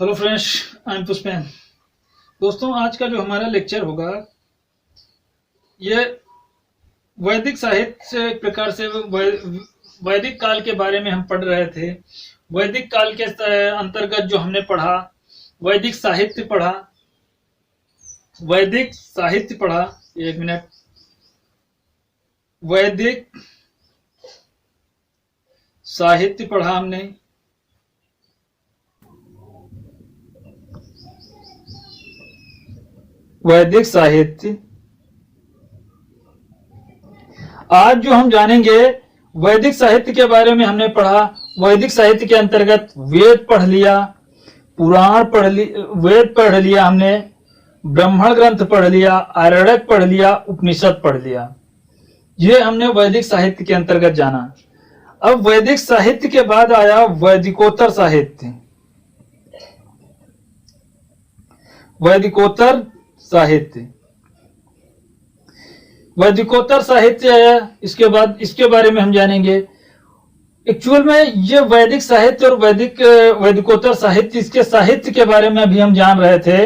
Hello friends, I am Pushpen. दोस्तों, आज का जो हमारा लेक्चर होगा ये वैदिक साहित्य से एक प्रकार से वैदिक काल के बारे में हम पढ़ रहे थे। वैदिक काल के अंतर्गत जो हमने पढ़ा, वैदिक साहित्य पढ़ा। एक मिनट। वैदिक साहित्य पढ़ा हमने। वैदिक साहित्य। आज जो हम जानेंगे वैदिक साहित्य के बारे में हमने पढ़ा। वैदिक साहित्य के अंतर्गत वेद पढ़ लिया, पुराण पढ़ लिया, वेद पढ़ लिया हमने, ब्राह्मण ग्रंथ पढ़ लिया, आरण्यक पढ़ लिया, उपनिषद पढ़ लिया। ये हमने वैदिक साहित्य के अंतर्गत जाना। अब वैदिक साहित्य के बाद आया वैदिकोत्तर साहित्य। वैदिकोत्तर साहित्य है। इसके बाद इसके बारे में हम जानेंगे। एक्चुअल में ये वैदिक साहित्य और वैदिकोत्तर साहित्य, इसके साहित्य के बारे में अभी हम जान रहे थे।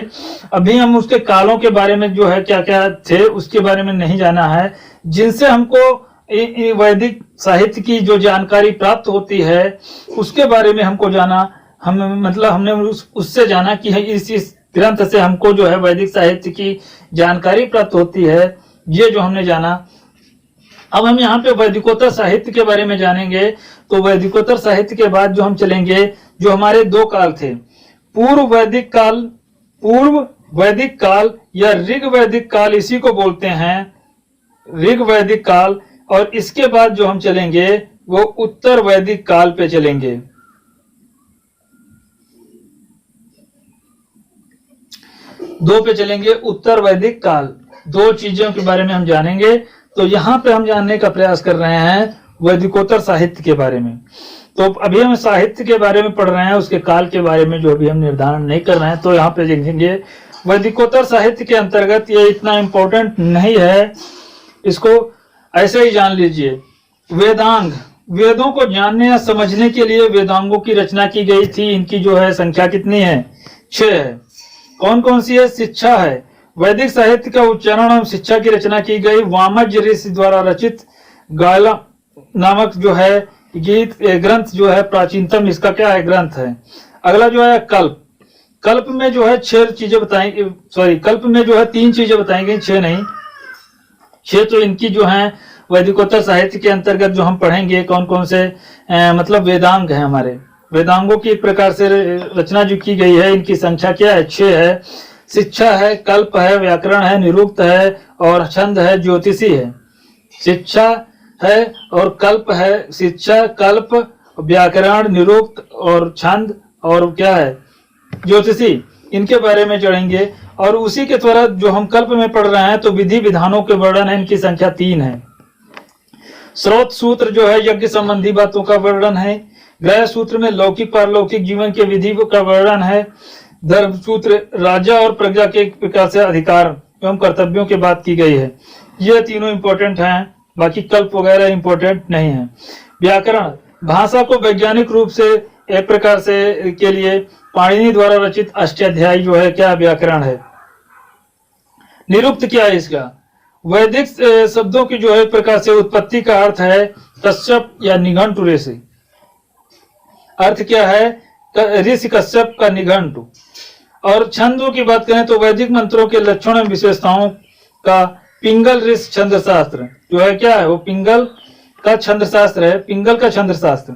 अभी हम उसके कालों के बारे में जो है क्या क्या थे उसके बारे में नहीं जाना है, जिनसे हमको वैदिक साहित्य की जो जानकारी प्राप्त होती है उसके बारे में हमको जाना। हमने उससे जाना कि इस ग्रंथ से हमको जो है वैदिक साहित्य की जानकारी प्राप्त होती है, ये जो हमने जाना। अब हम यहाँ पे वैदिकोत्तर साहित्य के बारे में जानेंगे। तो वैदिकोत्तर साहित्य के बाद जो हम चलेंगे, जो हमारे दो काल थे, पूर्व वैदिक काल या ऋग वैदिक काल, इसी को बोलते हैं ऋग वैदिक काल। और इसके बाद जो हम चलेंगे वो उत्तर वैदिक काल पे चलेंगे। उत्तर वैदिक काल। दो चीजों के बारे में हम जानेंगे। तो यहाँ पे हम जानने का प्रयास कर रहे हैं वैदिकोत्तर साहित्य के बारे में। तो अभी हम साहित्य के बारे में पढ़ रहे हैं, उसके काल के बारे में जो अभी हम निर्धारण नहीं कर रहे हैं। तो यहाँ पे देखेंगे वैदिकोत्तर साहित्य के अंतर्गत, ये इतना इम्पोर्टेंट नहीं है, इसको ऐसे ही जान लीजिए। वेदांग, वेदों को जानने या समझने के लिए वेदांगों की रचना की गई थी। इनकी जो है संख्या कितनी है? 6 है। कौन कौन सी है? शिक्षा है। वैदिक साहित्य का उच्चारण एवं शिक्षा की रचना की गई वामज ऋषि द्वारा रचित गायला नामक जो है गीत ग्रंथ जो है प्राचीनतम इसका क्या है? ग्रंथ है। अगला जो है कल्प। कल्प में जो है 6 चीजें बताएंगे, कल्प में जो है 3 चीजें बताएंगे, 6 नहीं। 6 तो इनकी जो है वैदिकोत्तर साहित्य के अंतर्गत जो हम पढ़ेंगे कौन कौन से मतलब वेदांग है हमारे। वेदांगों की एक प्रकार से रचना जो की गई है, इनकी संख्या क्या है? 6 है। शिक्षा है, कल्प है, व्याकरण है, निरुक्त है और छंद है, ज्योतिषी है। शिक्षा है और कल्प है। शिक्षा, कल्प, व्याकरण, निरुक्त और छंद और क्या है? ज्योतिषी। इनके बारे में चढ़ेंगे। और उसी के द्वारा जो हम कल्प में पढ़ रहे हैं तो विधि विधानों के वर्णन है, इनकी संख्या 3 है। स्रोत सूत्र जो है यज्ञ संबंधी बातों का वर्णन है। ग्रह सूत्र में लौकिक पारलौकिक जीवन के विधि का वर्णन है। धर्म सूत्र राजा और प्रजा के प्रकार से अधिकार एवं कर्तव्यों की बात की गई है। ये तीनों इंपॉर्टेंट हैं, बाकी कल्प वगैरह इंपॉर्टेंट नहीं है। व्याकरण, भाषा को वैज्ञानिक रूप से एक प्रकार से के लिए पाणिनि द्वारा रचित अष्टाध्यायी जो है क्या? व्याकरण है। निरुक्त क्या है इसका? वैदिक शब्दों की जो है प्रकार से उत्पत्ति का अर्थ है कश्यप या निघंटु ऋषि। अर्थ क्या है? ऋषि कश्यप का निघंटु। और छंदों की बात करें तो वैदिक मंत्रों के लक्षण एवं विशेषताओं का पिंगल ऋषि छंद शास्त्र जो है क्या है? वो पिंगल का छंद शास्त्र है, पिंगल का छंद शास्त्र।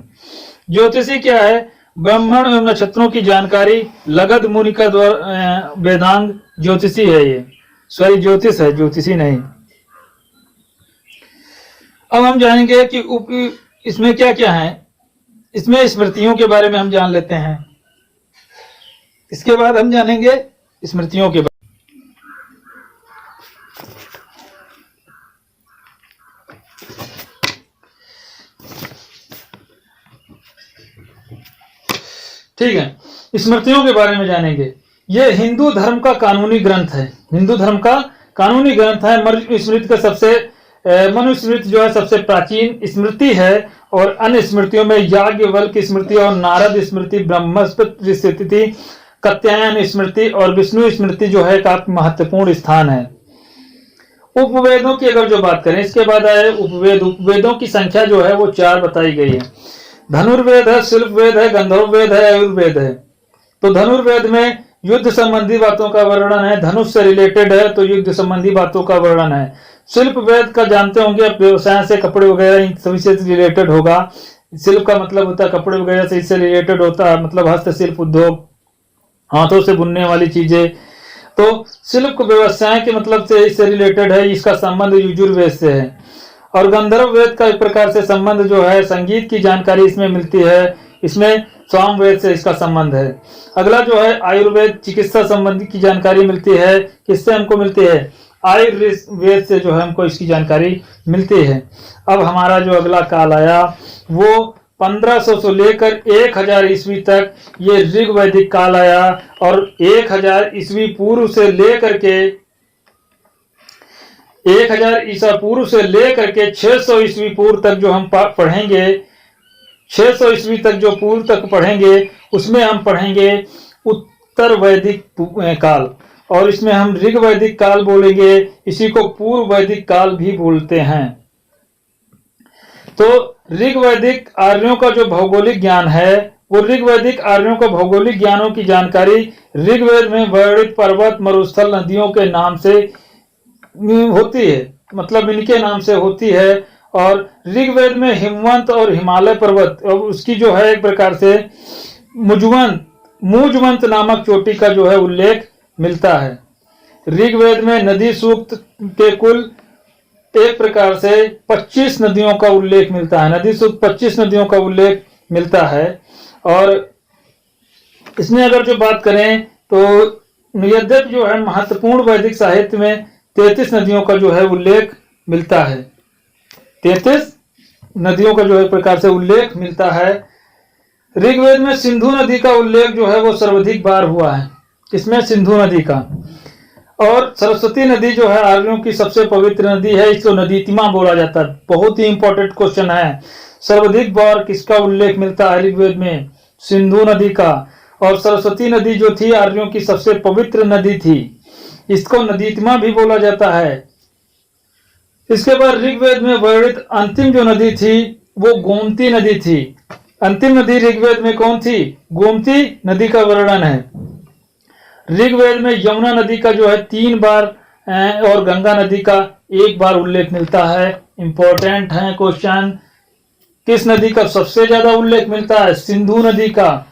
ज्योतिषी क्या है? ब्राह्मण एवं नक्षत्रों की जानकारी लगध मुनि का द्वारा वेदांग ज्योतिषी है। ये ज्योतिष है, ज्योतिषी नहीं। अब हम जानेंगे कि इसमें क्या क्या है। इसमें स्मृतियों के बारे में हम जान लेते हैं। इसके बाद हम जानेंगे स्मृतियों के बारे में। ठीक है, स्मृतियों के बारे में जानेंगे। ये हिंदू धर्म का कानूनी ग्रंथ है। हिंदू धर्म का कानूनी ग्रंथ है। मनुस्मृति का मनुस्मृति जो है सबसे प्राचीन स्मृति है। और अन्य स्मृतियों में याज्ञवल्क्य स्मृति और नारद स्मृति, ब्रह्मस्पति स्मृति, कात्यायन स्मृति और विष्णु स्मृति जो है काफी महत्वपूर्ण स्थान है। उपवेदों की अगर जो बात करें, इसके बाद आए उपवेद। उपवेदों की संख्या जो है वो 4 बताई गई है। धनुर्वेद है, शिल्प वेद है, गंधर्व वेद है, आयुर्वेद है। तो धनुर्वेद में युद्ध संबंधी बातों का वर्णन है, धनुष से रिलेटेड है तो युद्ध संबंधी बातों का वर्णन है। शिल्प वेद का जानते होंगे आप, व्यवसाय से कपड़े वगैरह इन सभी से रिलेटेड होगा। शिल्प का मतलब होता है कपड़े वगैरह से, इससे रिलेटेड होता है, मतलब हस्तशिल्प उद्योग, हाथों से बुनने वाली चीजें। तो शिल्प व्यवसाय के मतलब से इससे रिलेटेड है, इसका संबंध यजुर्वेद से है। और गंधर्व वेद का एक प्रकार से संबंध जो है, संगीत की जानकारी इसमें मिलती है, इसमें सामवेद से इसका संबंध है। अगला जो है आयुर्वेद, चिकित्सा संबंधी की जानकारी मिलती है। किससे हमको मिलती है? आयुर्वेद से जो है हमको इसकी जानकारी मिलती है। अब हमारा जो अगला काल आया वो 1500 से लेकर 1000 ईस्वी तक ये ऋग वैदिक काल आया। और 1000 ईस्वी पूर्व से लेकर के 1000 ईसा पूर्व से लेकर के 600 ईस्वी पूर्व तक जो हम पढ़ेंगे, 600 ईस्वी तक जो पूर्व तक पढ़ेंगे उसमें हम पढ़ेंगे उत्तर वैदिक काल, और इसमें हम ऋग वैदिक काल बोलेंगे। इसी को पूर्व वैदिक काल भी बोलते हैं। तो ऋग वैदिक आर्यों का जो भौगोलिक ज्ञान है, वो ऋग वैदिक आर्यों का भौगोलिक ज्ञानों की जानकारी ऋग्वेद में वर्णित पर्वत, मरुस्थल, नदियों के नाम से होती है, मतलब इनके नाम से होती है। और ऋग्वेद में हिमवंत और हिमालय पर्वत और उसकी जो है एक प्रकार से मुजवंत नामक चोटी का जो है उल्लेख मिलता है। ऋग्वेद में नदी सूक्त के कुल एक प्रकार से 25 नदियों का उल्लेख मिलता है। नदी सूक्त 25 नदियों का उल्लेख मिलता है। और इसमें अगर जो बात करें तो यद्यपि जो है महत्वपूर्ण वैदिक साहित्य में 33 नदियों का जो है उल्लेख मिलता है। 33 नदियों का जो है एक प्रकार से उल्लेख मिलता है। ऋग्वेद में सिंधु नदी का उल्लेख जो है वो सर्वाधिक बार हुआ है, इसमें सिंधु नदी का। और सरस्वती नदी जो है आर्यों की सबसे पवित्र नदी है, इसको नदीतिमा बोला जाता है। बहुत ही इंपॉर्टेंट क्वेश्चन है, सर्वाधिक बार किसका उल्लेख मिलता है ऋग्वेद में? सिंधु नदी का। और सरस्वती नदी जो थी आर्यों की सबसे पवित्र नदी थी, इसको नदीतिमा भी बोला जाता है। इसके बाद ऋग्वेद में वर्णित अंतिम जो नदी थी वो गोमती नदी थी। अंतिम नदी ऋग्वेद में कौन थी? गोमती नदी का वर्णन है। ऋग्वेद में यमुना नदी का जो है 3 बार और गंगा नदी का 1 बार उल्लेख मिलता है। इंपॉर्टेंट है क्वेश्चन। किस नदी का सबसे ज्यादा उल्लेख मिलता है? सिंधु नदी का।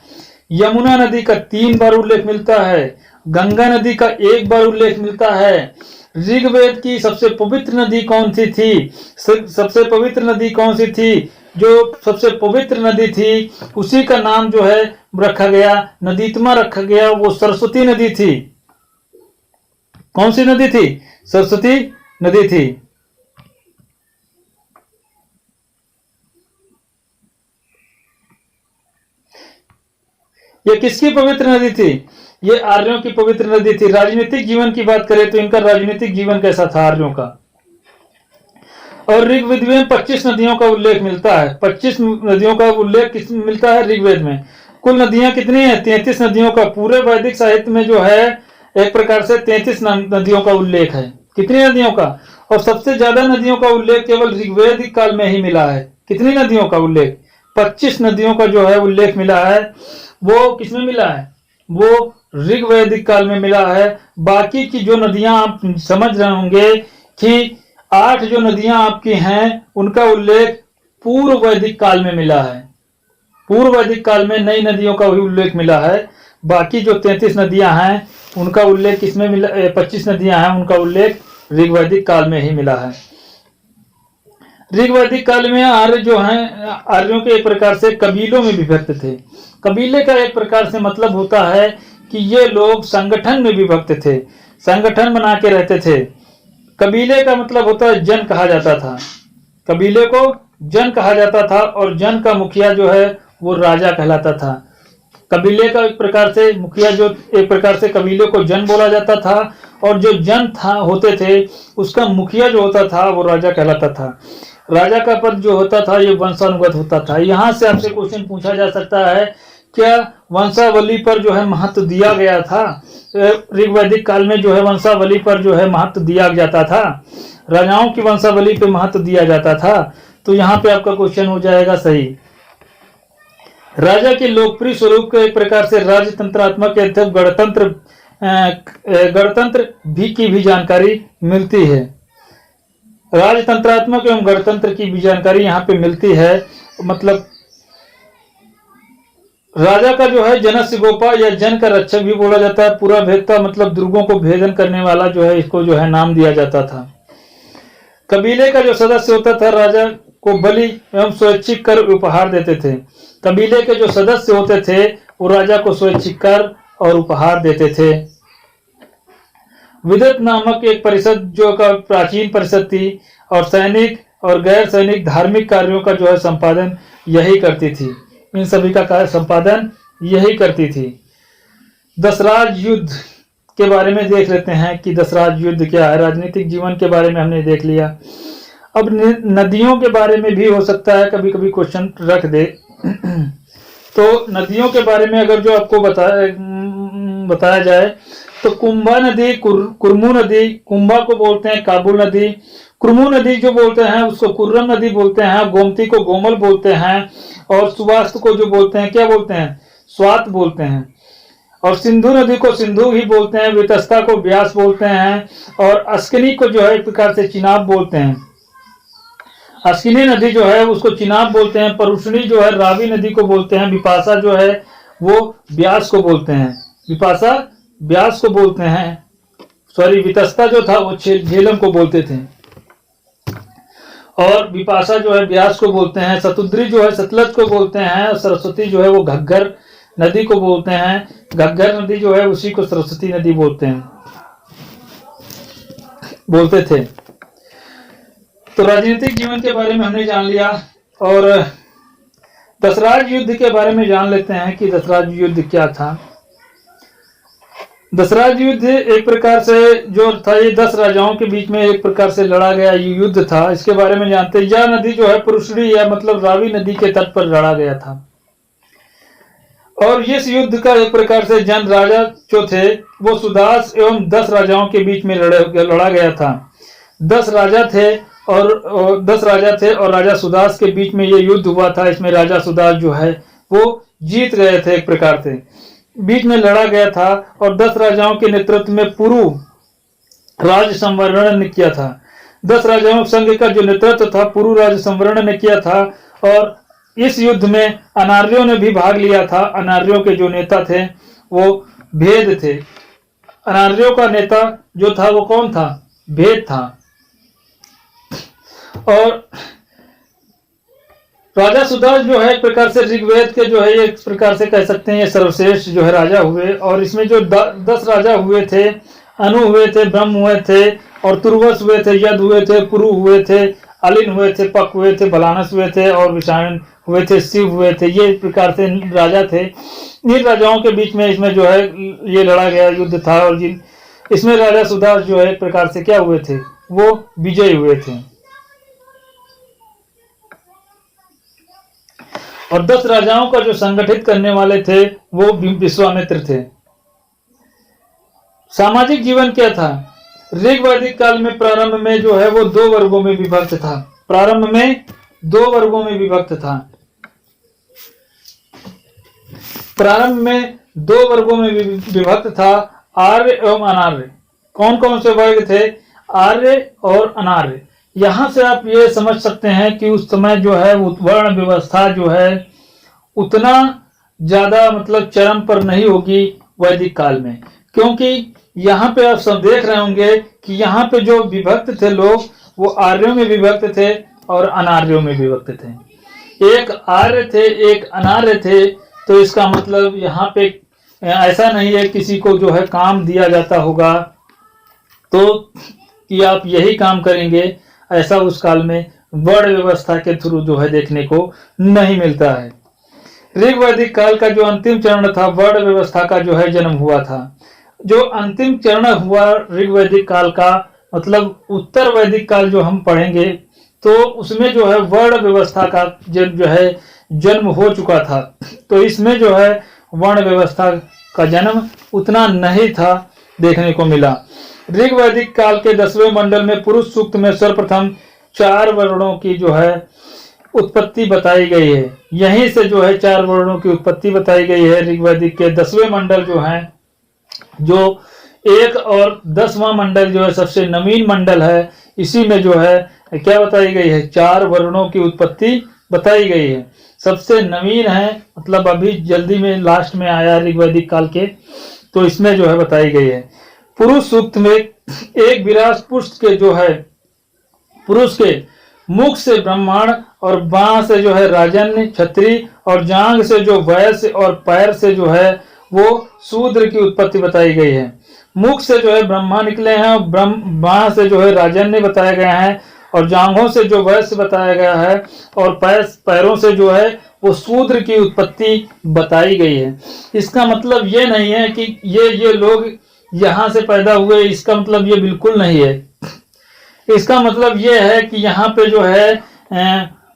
यमुना नदी का 3 बार उल्लेख मिलता है। गंगा नदी का 1 बार उल्लेख मिलता है। ऋग्वेद की सबसे पवित्र नदी कौन सी थी? सबसे पवित्र नदी कौन सी थी? जो सबसे पवित्र नदी थी उसी का नाम जो है रखा गया, नदीतमा रखा गया, वो सरस्वती नदी थी। कौन सी नदी थी? सरस्वती नदी थी। ये किसकी पवित्र नदी थी? ये आर्यों की पवित्र नदी थी। राजनीतिक जीवन की बात करें तो इनका राजनीतिक जीवन कैसा था आर्यों का? और ऋग्वेद में 25 नदियों का उल्लेख मिलता है। 25 नदियों का उल्लेख किस मिलता है ऋग्वेद में? कुल नदियां कितनी है? 33 नदियों का। पूरे वैदिक साहित्य में जो है एक प्रकार से 33 नदियों का उल्लेख है। कितनी नदियों का? और सबसे ज्यादा नदियों का उल्लेख केवल ऋग्वेदिक काल में ही मिला है। कितनी नदियों का उल्लेख? 25 नदियों का जो है उल्लेख मिला है। वो किसमें मिला है? वो ऋग्वेदिक काल में मिला है। बाकी की जो नदियां आप समझ रहे होंगे कि 8 जो नदियां आपकी हैं उनका उल्लेख पूर्व वैदिक काल में मिला है। पूर्व वैदिक काल में नई नदियों का भी उल्लेख मिला है। बाकी जो 33 नदियां हैं उनका उल्लेख किसमें मिला? 25 नदियां हैं उनका उल्लेख ऋग्वैदिक काल में ही मिला है। ऋग्वैदिक काल में आर्य जो हैं, आर्यों के एक प्रकार से कबीलों में विभक्त थे। कबीले का एक प्रकार से मतलब होता है कि ये लोग संगठन में विभक्त थे, संगठन बना के रहते थे। कबीले का मतलब होता है जन कहा जाता था। कबीले को जन कहा जाता था और जन का मुखिया जो है वो राजा कहलाता था। कबीले का एक प्रकार से मुखिया जो एक प्रकार से कबीले को जन बोला जाता था और जो जन था होते थे उसका मुखिया जो होता था वो राजा कहलाता था। राजा का पद जो होता था ये वंशानुगत होता था। यहाँ से आपसे क्वेश्चन पूछा जा सकता है क्या वंशावली पर जो है महत्व दिया गया था? ऋग्वैदिक काल में जो है वंशावली पर जो है महत्व दिया जाता था, राजाओं की वंशावली पे महत्व दिया जाता था। तो यहाँ पे आपका क्वेश्चन हो जाएगा सही। राजा के लोकप्रिय स्वरूप के एक प्रकार से राजतंत्रात्मक गणतंत्र भी की भी जानकारी मिलती है। राजतंत्रात्मक एवं गणतंत्र की भी जानकारी यहाँ पे मिलती है। मतलब राजा का जो है जनस्य गोपा या जन का रक्षक भी बोला जाता है। पूरा भेदता मतलब दुर्गों को भेदन करने वाला जो है, इसको जो है नाम दिया जाता था। कबीले का जो सदस्य होता था राजा को बलि एवं स्वैच्छिक कर उपहार देते थे। कबीले के जो सदस्य होते थे वो राजा को स्वैच्छिक कर और उपहार देते थे। विदत नामक एक परिषद जो का प्राचीन परिषद थी और सैनिक और गैर सैनिक धार्मिक कार्यों का जो है संपादन यही करती थी। इन सभी का कार्य संपादन यही करती थी। दशराज युद्ध के बारे में देख लेते हैं कि दशराज युद्ध क्या है। राजनीतिक जीवन के बारे में हमने देख लिया। अब नदियों के बारे में भी हो सकता है कभी कभी क्वेश्चन रख दे। तो नदियों के बारे में अगर जो आपको बताया जाए तो कुंभा नदी, कुरमू नदी, कुंभा को बोलते हैं काबुल नदी, कुरमू नदी जो बोलते हैं उसको कुर्रम नदी बोलते हैं, गोमती को गोमल बोलते हैं और सुवास्त को जो बोलते हैं क्या बोलते हैं, स्वात बोलते हैं, और सिंधु नदी को सिंधु ही बोलते हैं, वितस्ता को व्यास बोलते हैं और अस्किनी को जो है एक प्रकार से चिनाब बोलते हैं। अस्किनी नदी जो है उसको चिनाब बोलते हैं। परुष्णी जो है रावी नदी को बोलते हैं। विपाशा जो है वो व्यास को बोलते हैं, विपाशा व्यास को बोलते हैं। सॉरी, वितस्ता जो था वो झेलम को बोलते थे और विपाशा जो है व्यास को बोलते हैं। सतुद्री जो है सतलज को बोलते हैं। सरस्वती जो है वो घग्गर नदी को बोलते हैं। घग्गर नदी जो है उसी को सरस्वती नदी बोलते थे। तो राजनीतिक जीवन के बारे में हमने जान लिया और दशराज युद्ध के बारे में जान लेते हैं कि दशराज युद्ध क्या था। दशराज युद्ध एक प्रकार से जो था ये 10 राजाओं के बीच में एक प्रकार से लड़ा गया युद्ध था। इसके बारे में जानते हैं। यह नदी जो है पुरुषड़ी या मतलब रावी नदी के तट पर लड़ा गया था और इस युद्ध का एक प्रकार से जन राजा जो थे वो सुदास एवं 10 राजाओं के बीच में लड़ा गया था। 10 राजा थे और राजा सुदास के बीच में ये युद्ध हुआ था। इसमें राजा सुदास जो है वो जीत गए थे। एक प्रकार से बीच में लड़ा गया था और 10 राजाओं के नेतृत्व में पुरु राज संवरण ने किया था। 10 राजाओं संघ का जो नेतृत्व था पुरु राज संवरण ने किया था और इस युद्ध में अनार्यों ने भी भाग लिया था। अनार्यों के जो नेता थे वो भेद थे। अनार्यों का नेता जो था वो कौन था? भेद था। और राजा सुदास जो है एक प्रकार से ऋग्वेद के जो है एक प्रकार से कह सकते हैं ये सर्वश्रेष्ठ जो है राजा हुए। और इसमें जो 10 राजा हुए थे, अनु हुए थे, ब्रह्म हुए थे और तुर्वस हुए थे, यद हुए थे, पुरु हुए थे, अलिन हुए थे, पक हुए थे, बलानस हुए थे और विषायन हुए थे, शिव हुए थे। ये एक प्रकार से राजा थे। इन राजाओं के बीच में इसमें जो है ये लड़ा गया युद्ध था और इसमें राजा सुदास जो है एक प्रकार से क्या हुए थे, वो विजयी हुए थे। और 10 राजाओं का जो संगठित करने वाले थे वो विश्वामित्र थे। सामाजिक जीवन क्या था? ऋग्वैदिक काल में प्रारंभ में जो है वो 2 वर्गों में विभक्त था। प्रारंभ में 2 वर्गों में विभक्त था। प्रारंभ में 2 वर्गों में विभक्त था, आर्य एवं अनार्य। कौन कौन से वर्ग थे? आर्य और अनार्य। यहां से आप ये समझ सकते हैं कि उस समय जो है वर्ण व्यवस्था जो है उतना ज्यादा मतलब चरम पर नहीं होगी वैदिक काल में, क्योंकि यहाँ पे आप सब देख रहे होंगे कि यहाँ पे जो विभक्त थे लोग वो आर्यों में विभक्त थे और अनार्यों में विभक्त थे। एक आर्य थे, एक अनार्य थे। तो इसका मतलब यहाँ पे ऐसा नहीं है किसी को जो है काम दिया जाता होगा तो कि आप यही काम करेंगे, ऐसा उस काल में वर्ण व्यवस्था के थ्रू जो है देखने को नहीं मिलता है। ऋग्वैदिक काल का जो अंतिम चरण था वर्ण व्यवस्था का जो है जन्म हुआ था। जो अंतिम चरण हुआ ऋग्वैदिक काल का मतलब उत्तर वैदिक काल जो हम पढ़ेंगे तो उसमें जो है वर्ण व्यवस्था का जो है जन्म हो चुका था। तो इसमें जो है वर्ण व्यवस्था का जन्म उतना नहीं था देखने को मिला। ऋग्वैदिक काल के 10वें मंडल में पुरुष सूक्त में सर्वप्रथम 4 वर्णों की जो है उत्पत्ति बताई गई है। यहीं से जो है 4 वर्णों की उत्पत्ति बताई गई है। ऋग्वैदिक के 10वें मंडल जो है, जो 1 और 10वां मंडल जो है सबसे नवीन मंडल है, इसी में जो है क्या बताई गई है, 4 वर्णों की उत्पत्ति बताई गई है। सबसे नवीन है, मतलब अभी जल्दी में लास्ट में आया ऋग्वैदिक काल के, तो इसमें जो है बताई गई है। पुरुष सूक्त में एक विराट पुरुष के जो है, पुरुष के मुख से ब्राह्मण और बाह से जो है राजन्य क्षत्रिय और जांघ से जो वैश्य और पैर से जो है वो शूद्र की उत्पत्ति बताई गई है। मुख से जो है ब्रह्मा निकले हैं और बाह से जो है राजन्य बताया गया है और जांघों से जो वैश्य बताया गया है और पैरों से जो है वो शूद्र की उत्पत्ति बताई गई है। इसका मतलब ये नहीं है कि ये लोग यहाँ से पैदा हुए, इसका मतलब ये बिल्कुल नहीं है। इसका मतलब ये है कि यहाँ पे जो है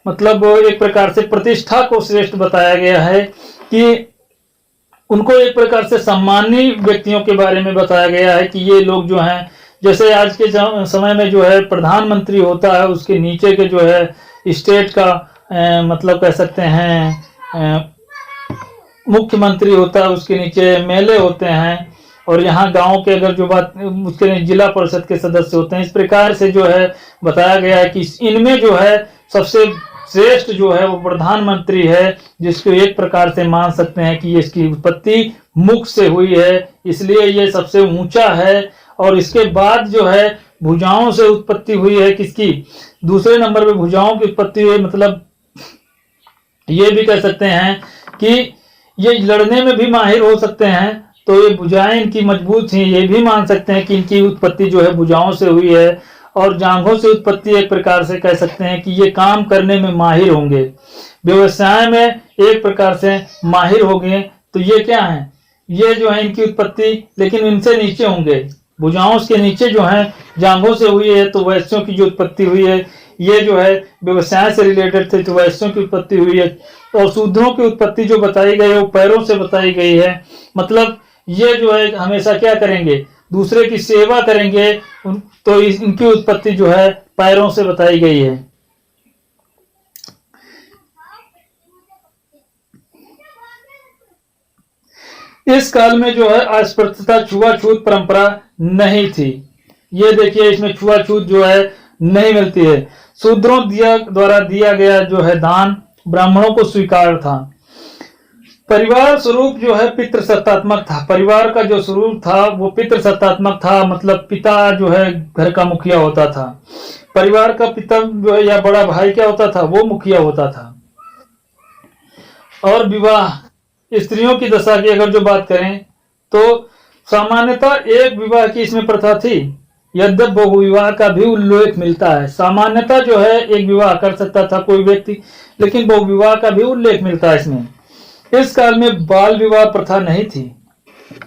मतलब एक प्रकार से प्रतिष्ठा को श्रेष्ठ बताया गया है, कि उनको एक प्रकार से सम्मानीय व्यक्तियों के बारे में बताया गया है कि ये लोग जो हैं, जैसे आज के समय में जो है प्रधानमंत्री होता है, उसके नीचे के जो है स्टेट का मतलब कह सकते हैं मुख्यमंत्री होता है, उसके नीचे एमएलए होते हैं, और यहाँ गांव के अगर जो बात उसके जिला परिषद के सदस्य होते हैं। इस प्रकार से जो है बताया गया है कि इनमें जो है सबसे श्रेष्ठ जो है वो प्रधानमंत्री है, जिसको एक प्रकार से मान सकते हैं कि इसकी उत्पत्ति मुख से हुई है, इसलिए ये सबसे ऊंचा है। और इसके बाद जो है भुजाओं से उत्पत्ति हुई है किसकी, दूसरे नंबर पे भुजाओं की उत्पत्ति हुई। मतलब ये भी कह सकते हैं कि ये लड़ने में भी माहिर हो सकते हैं, तो ये भुजाएं इनकी मजबूत थी, ये भी मान सकते हैं कि इनकी उत्पत्ति जो है भुजाओं से हुई है। और जांघों से उत्पत्ति एक प्रकार से कह सकते हैं कि ये काम करने में माहिर होंगे, व्यवसाय में एक प्रकार से माहिर होंगे। तो ये क्या है, ये जो है इनकी उत्पत्ति, लेकिन इनसे नीचे होंगे, भुजाओं के नीचे जो है जांघों से हुई है, तो वैश्यों की जो उत्पत्ति हुई है, ये जो है व्यवसाय से रिलेटेड थे, तो वैश्यों की उत्पत्ति हुई है। और शूद्रों की उत्पत्ति जो बताई गई है वो पैरों से बताई गई है। मतलब ये जो है हमेशा क्या करेंगे, दूसरे की सेवा करेंगे, तो इनकी उत्पत्ति जो है पैरों से बताई गई है। इस काल में जो है अस्पृश्यता छुआछूत परंपरा नहीं थी। ये देखिए इसमें छुआछूत जो है नहीं मिलती है। शूद्रों द्वारा दिया गया जो है दान ब्राह्मणों को स्वीकार था। परिवार स्वरूप जो है पितृसत्तात्मक था। परिवार का जो स्वरूप था वो पितृसत्तात्मक था, मतलब पिता जो है घर का मुखिया होता था। परिवार का पिता जो है या बड़ा भाई क्या होता था, वो मुखिया होता था। और विवाह, स्त्रियों की दशा की अगर जो बात करें तो सामान्यतः एक विवाह की इसमें प्रथा थी, यद्यपि बहुविवाह का भी उल्लेख मिलता है। सामान्यतः जो है एक विवाह कर सकता था कोई व्यक्ति, लेकिन बहुविवाह का भी उल्लेख मिलता है इसमें। इस काल में बाल विवाह प्रथा नहीं थी,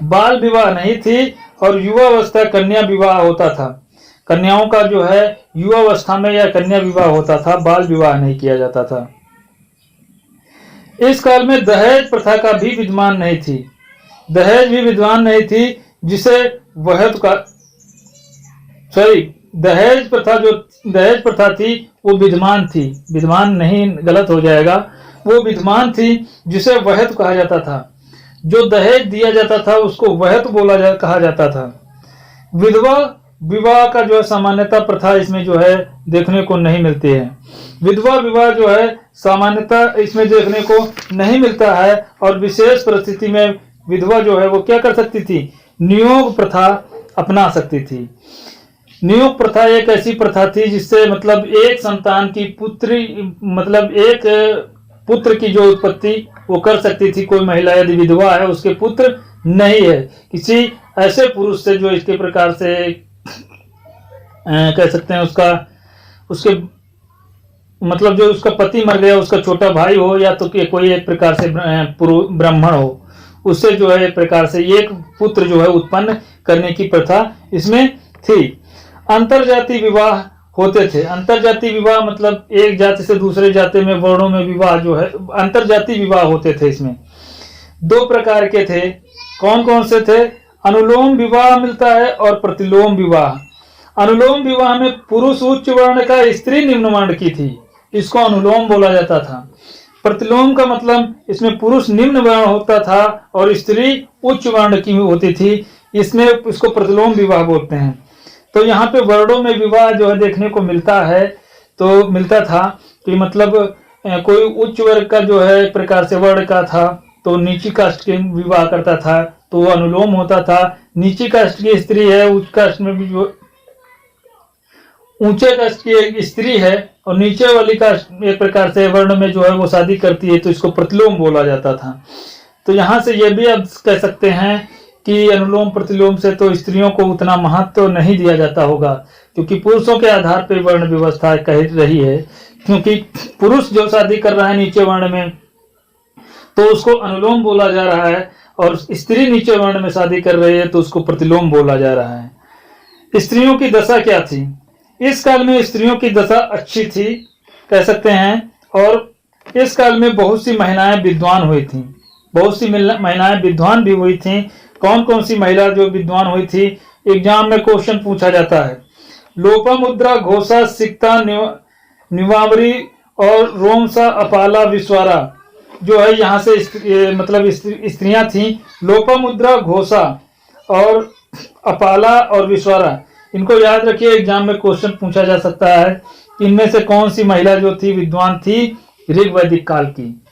बाल विवाह नहीं थी, और युवावस्था कन्या विवाह होता था। कन्याओं का जो है युवावस्था में या कन्या विवाह होता था, बाल विवाह नहीं किया जाता था। इस काल में दहेज प्रथा का भी विद्यमान नहीं थी, दहेज भी विद्यमान नहीं थी, जिसे दहेज प्रथा थी वो विद्यमान थी, विद्यमान नहीं गलत हो जाएगा, वो विद्यमान थी जिसे वहत कहा जाता था। जो दहेज दिया जाता था उसको वहत कहा जाता था। विधवा विवाह का जो है सामान्यतः प्रथा इसमें जो है देखने को नहीं मिलती है। विधवा विवाह जो है सामान्यतः इसमें देखने को नहीं मिलता है, और विशेष परिस्थिति में विधवा जो है वो क्या कर सकती थी, नियोग प्रथा अपना सकती थी। नियोग प्रथा एक ऐसी प्रथा थी जिससे मतलब एक संतान की एक पुत्र की जो उत्पत्ति वो कर सकती थी कोई महिला, यदि विधवा है उसके पुत्र नहीं है किसी ऐसे पुरुष से जो इसके प्रकार से कह सकते हैं उसके मतलब जो उसका पति मर गया, उसका छोटा भाई हो या तो कोई एक प्रकार से ब्राह्मण हो, उससे जो है एक प्रकार से एक पुत्र जो है उत्पन्न करने की प्रथा इसमें थी। अंतरजातीय विवाह होते थे। अंतर जाति विवाह मतलब एक जाति से दूसरे जाति में वर्णों में विवाह जो है, अंतर जाति विवाह होते थे। इसमें दो प्रकार के थे। कौन कौन से थे? अनुलोम विवाह मिलता है और प्रतिलोम विवाह। अनुलोम विवाह में पुरुष उच्च वर्ण का, स्त्री निम्न वर्ण की थी, इसको अनुलोम बोला जाता था। प्रतिलोम का मतलब इसमें पुरुष निम्न वर्ण होता था और स्त्री उच्च वर्ण की होती थी, इसमें इसको प्रतिलोम विवाह बोलते हैं। तो यहाँ पे वर्णों में विवाह जो है देखने को मिलता है, तो मिलता था कि मतलब कोई उच्च वर्ग का जो है एक प्रकार से वर्ण का था तो नीची कास्ट के विवाह करता था, तो वो अनुलोम होता था। नीची कास्ट की स्त्री है, उच्च कास्ट में भी जो ऊंचे कास्ट की एक स्त्री है और नीचे वाली कास्ट एक प्रकार से वर्ण में जो है वो शादी करती है, तो इसको प्रतिलोम बोला जाता था। तो यहाँ से ये भी अब कह सकते हैं कि अनुलोम प्रतिलोम से तो स्त्रियों को उतना महत्व तो नहीं दिया जाता होगा, क्योंकि पुरुषों के आधार पर वर्ण व्यवस्था कह रही है। क्योंकि पुरुष जो शादी कर रहा है नीचे वर्ण में तो उसको अनुलोम बोला जा रहा है, और स्त्री नीचे वर्ण में शादी कर रही है तो उसको प्रतिलोम बोला जा रहा है। स्त्रियों की दशा क्या थी? इस काल में स्त्रियों की दशा अच्छी थी कह सकते हैं, और इस काल में बहुत सी महिलाएं विद्वान हुई थीं। बहुत सी महिलाएं विद्वान भी हुई थीं। कौन कौन सी महिला जो विद्वान हुई थी? एग्जाम में क्वेश्चन पूछा जाता है। लोपामुद्रा, घोषा, सिक्ता, निवावरी और रोमसा, अपाला, विश्वारा जो है यहाँ से मतलब स्त्रियां थीं। लोपामुद्रा, घोषा और अपाला और विश्वारा, इनको याद रखिए, एग्जाम में क्वेश्चन पूछा जा सकता है। इनमें से कौन सी महिला जो थी विद्वान थी ऋग वैदिक काल की,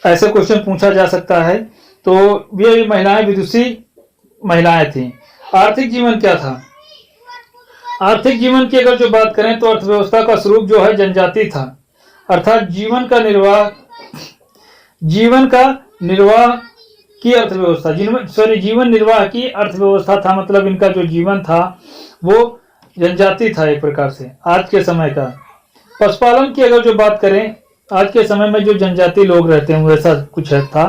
ऐसे क्वेश्चन पूछा जा सकता है। तो ये महिलाएं विदुषी महिलाएं थीं। आर्थिक जीवन क्या था? आर्थिक जीवन की अगर जो बात करें तो अर्थव्यवस्था का स्वरूप जो है जनजाति था, अर्थात जीवन का निर्वाह की अर्थव्यवस्था, जीवन निर्वाह की अर्थव्यवस्था था। मतलब इनका जो जीवन था वो जनजाति था एक प्रकार से आज के समय का। पशुपालन की अगर जो बात करें, आज के समय में जो जनजाति लोग रहते हैं वैसा कुछ है था।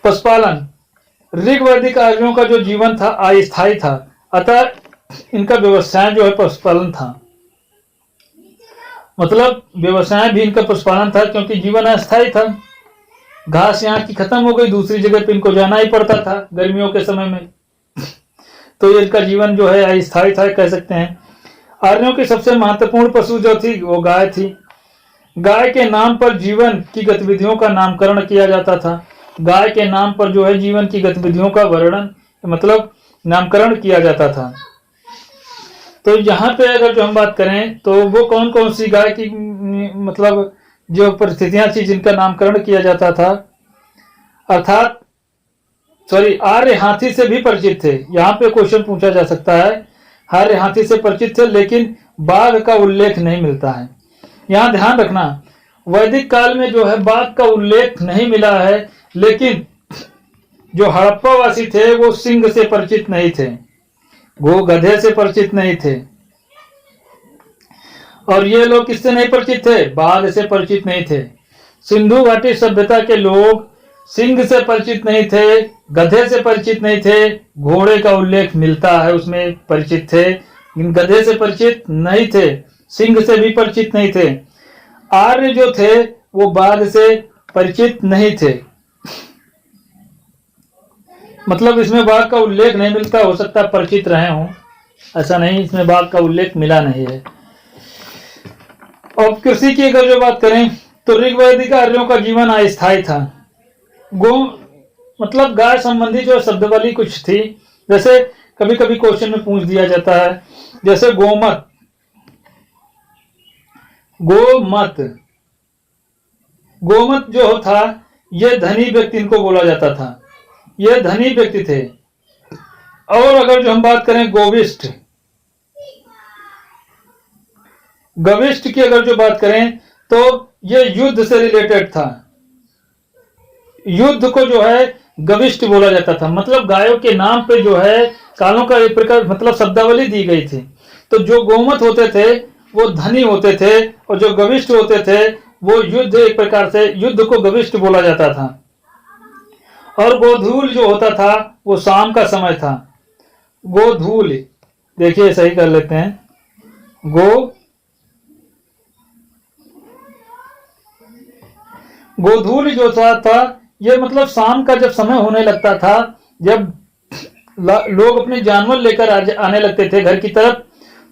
पशुपालन, ऋग वैदिक आर्यों का जो जीवन था अस्थायी था, अतः इनका व्यवसाय जो है पशुपालन था। मतलब व्यवसाय भी इनका पशुपालन था, क्योंकि जीवन अस्थायी था। घास यहाँ की खत्म हो गई, दूसरी जगह पे इनको जाना ही पड़ता था गर्मियों के समय में, तो इनका जीवन जो है अस्थायी था कह सकते हैं। आर्यों की सबसे महत्वपूर्ण पशु जो थी वो गाय थी। गाय के नाम पर जीवन की गतिविधियों का नामकरण किया जाता था। गाय के नाम पर जो है जीवन की गतिविधियों का वर्णन मतलब नामकरण किया जाता था। तो यहाँ पे अगर जो हम बात करें तो वो कौन कौन सी गाय की मतलब जो परिस्थितियां थी जिनका नामकरण किया जाता था, अर्थात आर्य हाथी से भी परिचित थे। यहाँ पे क्वेश्चन पूछा जा सकता है, आर्य हाथी से परिचित थे लेकिन बाघ का उल्लेख नहीं मिलता है। यहाँ ध्यान रखना, वैदिक काल में जो है बाघ का उल्लेख नहीं मिला है, लेकिन जो हड़प्पा वासी थे वो सिंह से परिचित नहीं थे, वो गधे से परिचित नहीं थे। और ये लोग किससे नहीं परिचित थे? बाघ से परिचित नहीं थे। सिंधु घाटी सभ्यता के लोग सिंह से परिचित नहीं थे, गधे से परिचित नहीं थे। घोड़े का उल्लेख मिलता है, उसमें परिचित थे, लेकिन गधे से परिचित नहीं थे, सिंह से भी परिचित नहीं थे। आर्य जो थे वो बाघ से परिचित नहीं थे। मतलब इसमें बाघ का उल्लेख नहीं मिलता, हो सकता है परिचित रहे हों, ऐसा नहीं, इसमें बाघ का उल्लेख मिला नहीं है। और कृषि की अगर जो बात करें तो ऋग्वैदिक आर्यों का जीवन अस्थायी था। गो मतलब गाय संबंधी जो शब्दावली कुछ थी, जैसे कभी कभी क्वेश्चन में पूछ दिया जाता है, जैसे गोमत, गोमत जो था ये धनी व्यक्ति इनको बोला जाता था, ये धनी व्यक्ति थे। और अगर जो हम बात करें गविष्ठ की अगर जो बात करें तो ये युद्ध से रिलेटेड था। युद्ध को जो है गविष्ठ बोला जाता था। मतलब गायों के नाम पे जो है कालों का एक प्रकार मतलब शब्दावली दी गई थी। तो जो गोमत होते थे वो धनी होते थे, और जो गविष्ठ होते थे वो युद्ध, एक प्रकार से युद्ध को गविष्ठ बोला जाता था। और गोधूल जो होता था वो शाम का समय था। गोधूल देखिए सही कर लेते हैं, गोधूल जो था ये मतलब शाम का जब समय होने लगता था, जब लोग अपने जानवर लेकर आने लगते थे घर की तरफ,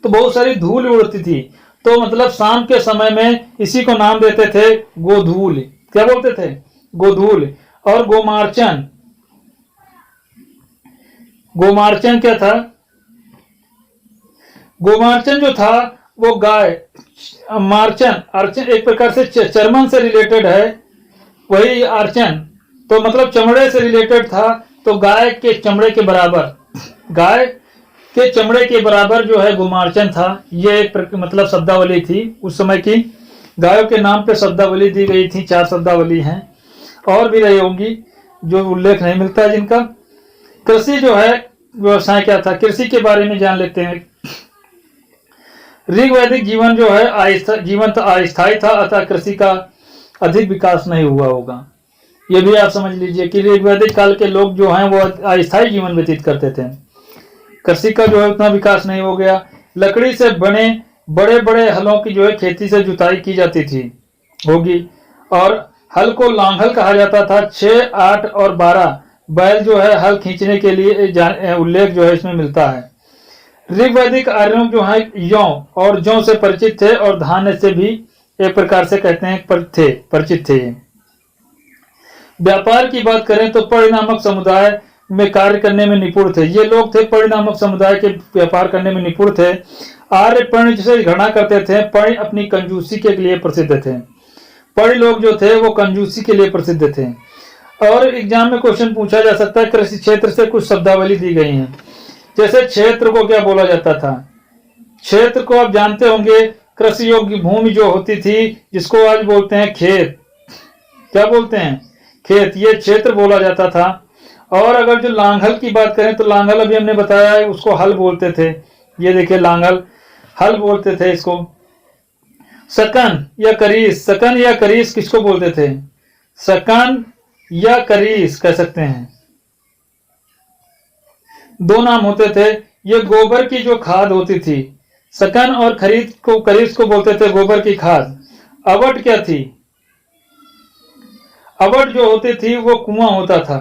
तो बहुत सारी धूल उड़ती थी। तो मतलब शाम के समय में इसी को नाम देते थे गोधूल। क्या बोलते थे? गोधूल। और गोमार्चन, गोमार्चन क्या था? गोमार्चन जो था वो गाय, मार्चन, अर्चन एक प्रकार से चर्मन से रिलेटेड है, वही अर्चन तो मतलब चमड़े से रिलेटेड था। तो गाय के चमड़े के बराबर, गाय के चमड़े के बराबर जो है गोमार्चन था। ये एक मतलब शब्दावली थी उस समय की, गायों के नाम पे शब्दावली दी गई थी। 4 शब्दावली हैं, और भी रही होंगी जो उल्लेख नहीं मिलता है जिनका। कृषि जो है व्यवसाय क्या था, कृषि के बारे में जान लेते हैं। ऋग्वैदिक जीवन जो है जीवन तो अस्थायी था, अतः कृषि का अधिक विकास नहीं हुआ होगा। ये भी आप समझ लीजिए कि ऋग्वैदिक काल के लोग जो हैं वो अस्थायी जीवन व्यतीत करते थे। कृषि का जो है उतना विकास नहीं हो गया। लकड़ी से बने बड़े बड़े हलों की जो है खेती से जुताई की जाती थी होगी, और हल को लांघल कहा जाता था। 6, 8 और 12 बैल जो है हल खींचने के लिए उल्लेख जो है इसमें मिलता है। ऋग्वैदिक आर्यों जो है यौ और जौ से परिचित थे, और धान्य से भी एक प्रकार से कहते हैं परिचित थे। व्यापार की बात करें तो परिणामक समुदाय में कार्य करने में निपुण थे। ये लोग थे परिणामक समुदाय के व्यापार करने में निपुण थे। आर्य पर्ण से घृणा करते थे। पर्ण अपनी कंजूसी के लिए प्रसिद्ध थे। पर्ण लोग जो थे वो कंजूसी के लिए प्रसिद्ध थे। और एग्जाम में क्वेश्चन पूछा जा सकता है, कृषि क्षेत्र से कुछ शब्दावली दी गई हैं। जैसे क्षेत्र को क्या बोला जाता था? क्षेत्र को आप जानते होंगे, कृषि योग्य भूमि जो होती थी, जिसको आज बोलते हैं खेत। क्या बोलते हैं? खेत। ये क्षेत्र बोला जाता था। और अगर जो लांघल की बात करें तो लांघल अभी हमने बताया है, उसको हल बोलते थे। ये देखिए लांघल, हल बोलते थे इसको। सकन या करीस, सकन या करीस किसको बोलते थे? सकन या करीस कह सकते हैं, दो नाम होते थे। ये गोबर की जो खाद होती थी, सकन और करीस को बोलते थे गोबर की खाद। अवट क्या थी? अवट जो होती थी वो कुआं होता था।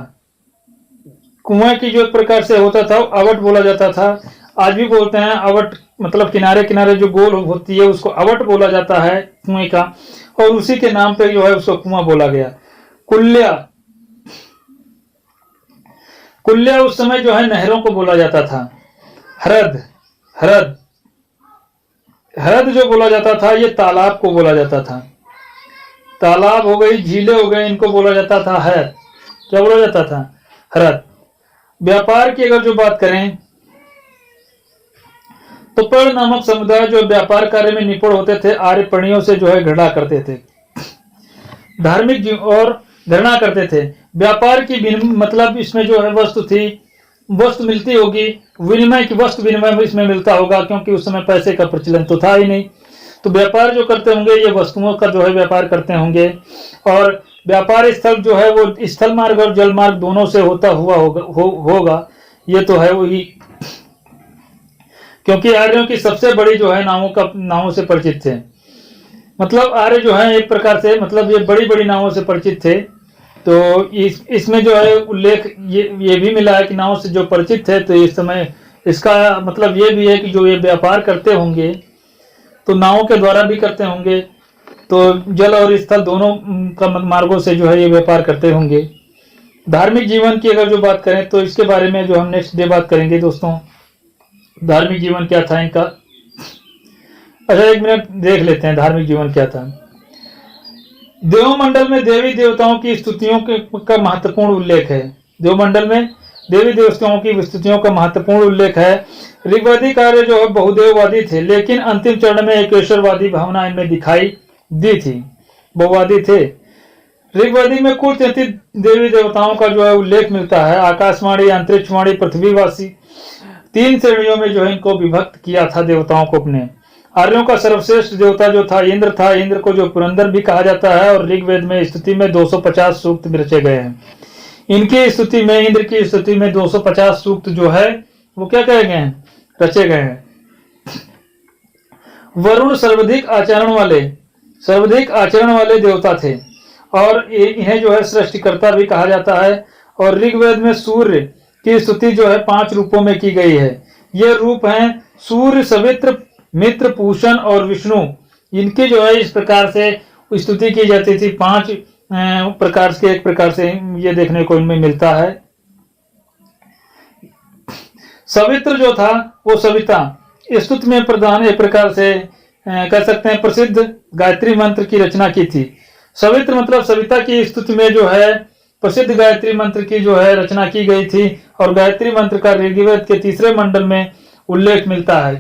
कुएं की जो एक प्रकार से होता था अवट बोला जाता था। आज भी बोलते हैं अवट, मतलब किनारे किनारे जो गोल होती है उसको अवट बोला जाता है कुएं का, और उसी के नाम पे जो है उसको कुआं बोला गया। कुल्या, कुल्या उस समय जो है नहरों को बोला जाता था। हरद, हरद, हरद जो बोला जाता था ये तालाब को बोला जाता था। तालाब हो गई, झीलें हो गई, इनको बोला जाता था हरद। क्या बोला जाता था? हरद। व्यापार की अगर जो बात करें तो पर्ण नामक समुदाय जो व्यापार कार्य में निपुण होते थे, आर्य पर्णियों से जो है घृणा करते थे। धार्मिक और घृणा करते थे। व्यापार की मतलब इसमें जो है वस्तु थी, वस्तु मिलती होगी, विनिमय की वस्तु विनिमय इसमें मिलता होगा, क्योंकि उस समय पैसे का प्रचलन तो था ही नहीं। तो व्यापार जो करते होंगे ये वस्तुओं का जो है व्यापार करते होंगे। और व्यापार स्थल जो है वो स्थल मार्ग और जल मार्ग दोनों से होता हुआ होगा। ये तो है वही, क्योंकि आर्यों की सबसे बड़ी जो है नावों से परिचित थे। मतलब आर्य जो है एक प्रकार से मतलब ये बड़ी बड़ी नावों से परिचित थे। तो इसमें जो है उल्लेख ये भी मिला है कि नावों से जो परिचित थे। तो इस समय इसका मतलब ये भी है कि जो ये व्यापार करते होंगे तो नावों के द्वारा भी करते होंगे, तो जल और स्थल दोनों का मार्गों से जो है ये व्यापार करते होंगे। धार्मिक जीवन की अगर जो बात करें तो इसके बारे में जो हम नेक्स्ट डे बात करेंगे दोस्तों। धार्मिक जीवन क्या था इनका? अच्छा, एक मिनट देख लेते हैं धार्मिक जीवन क्या था। देवमंडल में देवी देवताओं की स्तुतियों का महत्वपूर्ण उल्लेख है। देवमंडल में देवी देवताओं की स्तुतियों का महत्वपूर्ण उल्लेख है। ऋग्वैदिक कार्य जो है बहुदेववादी थे, लेकिन अंतिम चरण में एकेश्वरवादी भावना इनमें दिखाई दी थी। बहुवादी थे। ऋग्वेदी में कुल 33 देवी देवताओं का जो है उल्लेख मिलता है। आकाशवाणी, अंतरिक्षवाणी, पृथ्वीवासी, 3 श्रेणियों में जो है इनको विभक्त किया था देवताओं को अपने। आर्यों का सर्वश्रेष्ठ देवता जो था इंद्र था। इंद्र को जो पुरंदर भी कहा जाता है, और ऋग्वेद में स्तुति में 250 सूक्त रचे गए हैं। इनकी स्तुति में, इंद्र की स्तुति में 250 सूक्त जो है वो क्या कहे गए हैं? रचे गए हैं। वरुण सर्वाधिक आचरण वाले देवता थे। और इन्हें जो है सृष्टिकर्ता भी कहा जाता है। और ऋग्वेद में सूर्य की स्तुति जो है 5 रूपों में की गई है। ये रूप हैं सूर्य, सवित्र, मित्र, पूषण और विष्णु। इनकी जो है इस प्रकार से स्तुति की जाती थी। 5 प्रकार से एक प्रकार से ये देखने को इनमें मिलता है। सवित्र जो था वो सविता स्तुति में प्रधान एक प्रकार से कह सकते हैं प्रसिद्ध गायत्री मंत्र की रचना की थी। सवित्र मतलब सविता की स्तुति में जो है प्रसिद्ध गायत्री मंत्र की जो है रचना की गई थी। और गायत्री मंत्र का ऋग्वेद के 3 मंडल में उल्लेख मिलता है,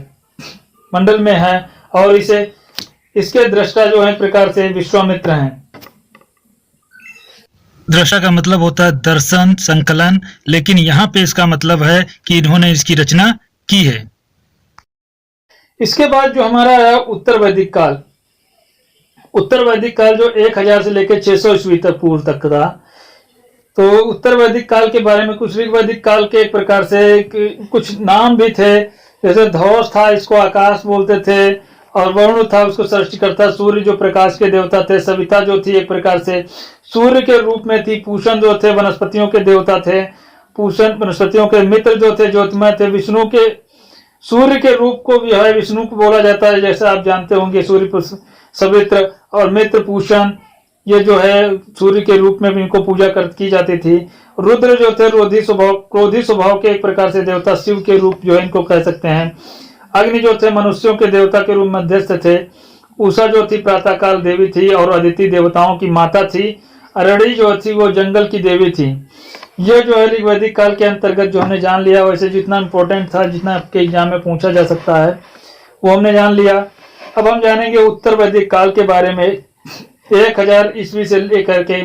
मंडल में है। और इसके दृष्टा जो है प्रकार से विश्वामित्र हैं। दृष्टा का मतलब होता है दर्शन, संकलन, लेकिन यहाँ पे इसका मतलब है कि इन्होंने इसकी रचना की है। इसके बाद जो हमारा है उत्तर वैदिक काल। उत्तर वैदिक काल जो 1000 से लेकर 600 ईस्वी तक पूर्व तक था। तो उत्तर वैदिक काल के बारे में कुछ ऋग वैदिक काल के एक प्रकार से कुछ नाम भी थे। जैसे धौस था, इसको आकाश बोलते थे। और वरुण था, उसको सृष्टिकर्ता, सूर्य जो प्रकाश के देवता थे। सविता जो थी एक प्रकार से सूर्य के रूप में थी। पूषण जो थे वनस्पतियों के देवता थे। पूषण वनस्पतियों के मित्र जो थे ज्योतिमय थे। विष्णु के सूर्य के रूप को भी है विष्णु को बोला जाता है, जैसे आप जानते होंगे। सूर्य सवित्र और मित्र पूषण ये जो है सूर्य के रूप में भी इनको पूजा की जाती थी। रुद्र जो थे क्रोधी स्वभाव के एक प्रकार से देवता, शिव के रूप जो है इनको कह सकते हैं। अग्नि जो थे मनुष्यों के देवता के रूप मध्यस्थ थे। उषा जो थी प्रातःकाल देवी थी और अदिति देवताओं की माता थी। अरड़ी जो थी वो जंगल की देवी थी। ये जो है ऋग्वैदिक काल के अंतर्गत जो हमने जान लिया, वैसे जितना इंपॉर्टेंट था, जितना आपके एग्जाम में पूछा जा सकता है वो हमने जान लिया। अब हम जानेंगे उत्तर वैदिक काल के बारे में। 1000 ईस्वी से लेकर के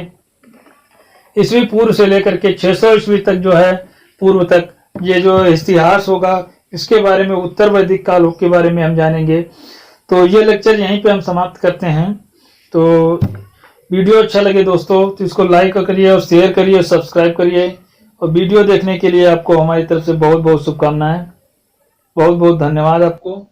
ईस्वी पूर्व से लेकर के 600 ईस्वी तक जो है पूर्व तक ये जो इतिहास होगा, इसके बारे में उत्तर वैदिक काल के बारे में हम जानेंगे। तो ये लेक्चर यहीं पे हम समाप्त करते हैं। तो वीडियो अच्छा लगे दोस्तों तो इसको लाइक करिए और शेयर करिए, सब्सक्राइब करिए। और वीडियो देखने के लिए आपको हमारी तरफ से बहुत बहुत शुभकामनाएं। बहुत बहुत धन्यवाद आपको।